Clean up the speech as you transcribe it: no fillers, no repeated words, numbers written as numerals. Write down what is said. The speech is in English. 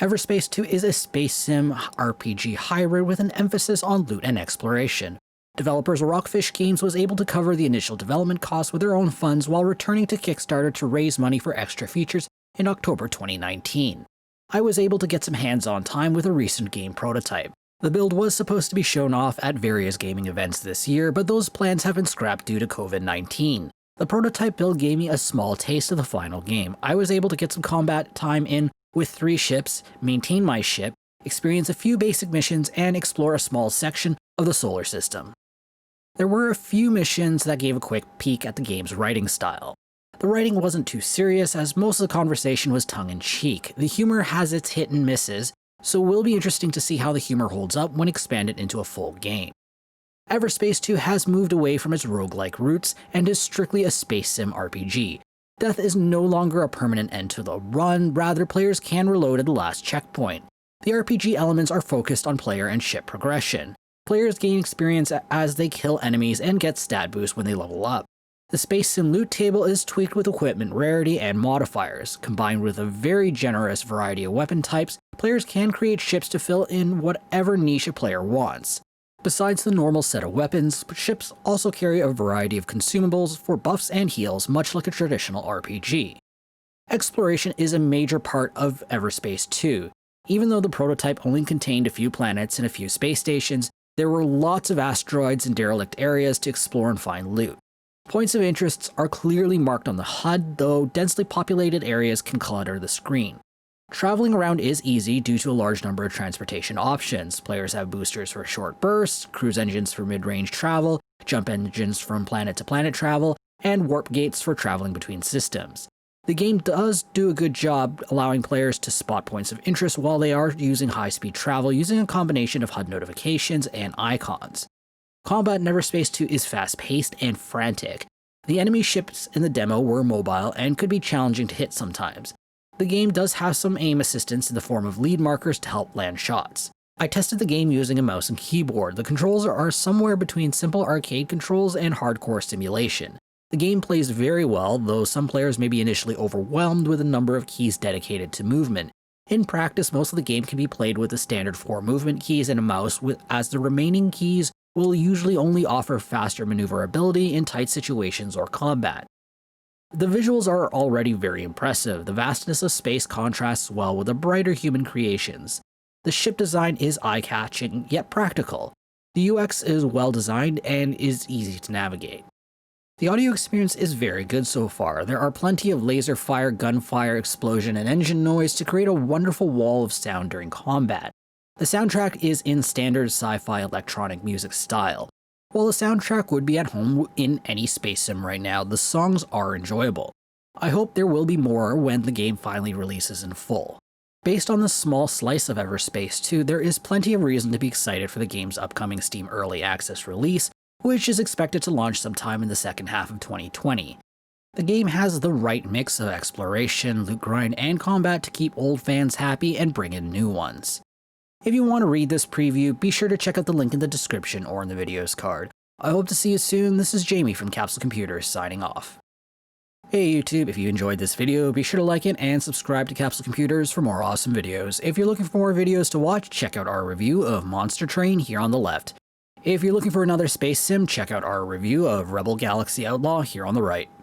Everspace 2 is a space sim RPG hybrid with an emphasis on loot and exploration. Developers Rockfish Games was able to cover the initial development costs with their own funds while returning to Kickstarter to raise money for extra features in October 2019. I was able to get some hands-on time with a recent game prototype. The build was supposed to be shown off at various gaming events this year, but those plans have been scrapped due to COVID-19. The prototype build gave me a small taste of the final game. I was able to get some combat time in with 3 ships, maintain my ship, experience a few basic missions, and explore a small section of the solar system. There were a few missions that gave a quick peek at the game's writing style. The writing wasn't too serious, as most of the conversation was tongue-in-cheek. The humor has its hit and misses, so it will be interesting to see how the humor holds up when expanded into a full game. Everspace 2 has moved away from its roguelike roots and is strictly a space sim RPG. Death is no longer a permanent end to the run, rather players can reload at the last checkpoint. The RPG elements are focused on player and ship progression. Players gain experience as they kill enemies and get stat boosts when they level up. The space sim loot table is tweaked with equipment rarity and modifiers. Combined with a very generous variety of weapon types, players can create ships to fill in whatever niche a player wants. Besides the normal set of weapons, ships also carry a variety of consumables for buffs and heals, much like a traditional RPG. Exploration is a major part of Everspace 2. Even though the prototype only contained a few planets and a few space stations, there were lots of asteroids and derelict areas to explore and find loot. Points of interest are clearly marked on the HUD, though densely populated areas can clutter the screen. Traveling around is easy due to a large number of transportation options. Players have boosters for short bursts, cruise engines for mid-range travel, jump engines from planet to planet travel, and warp gates for traveling between systems. The game does do a good job allowing players to spot points of interest while they are using high-speed travel using a combination of HUD notifications and icons. Combat in Everspace 2 is fast-paced and frantic. The enemy ships in the demo were mobile and could be challenging to hit sometimes. The game does have some aim assistance in the form of lead markers to help land shots. I tested the game using a mouse and keyboard. The controls are somewhere between simple arcade controls and hardcore simulation. The game plays very well, though some players may be initially overwhelmed with the number of keys dedicated to movement. In practice, most of the game can be played with the standard 4 movement keys and a mouse, as the remaining keys will usually only offer faster maneuverability in tight situations or combat. The visuals are already very impressive. The vastness of space contrasts well with the brighter human creations. The ship design is eye-catching, yet practical. The UX is well designed and is easy to navigate. The audio experience is very good so far. There are plenty of laser fire, gunfire, explosion, and engine noise to create a wonderful wall of sound during combat. The soundtrack is in standard sci-fi electronic music style. While the soundtrack would be at home in any space sim right now, the songs are enjoyable. I hope there will be more when the game finally releases in full. Based on the small slice of Everspace 2, there is plenty of reason to be excited for the game's upcoming Steam Early Access release, which is expected to launch sometime in the second half of 2020. The game has the right mix of exploration, loot grind, and combat to keep old fans happy and bring in new ones. If you want to read this preview, be sure to check out the link in the description or in the video's card. I hope to see you soon. This is Jamie from Capsule Computers signing off. Hey YouTube, if you enjoyed this video, be sure to like it and subscribe to Capsule Computers for more awesome videos. If you're looking for more videos to watch, check out our review of Monster Train here on the left. If you're looking for another space sim, check out our review of Rebel Galaxy Outlaw here on the right.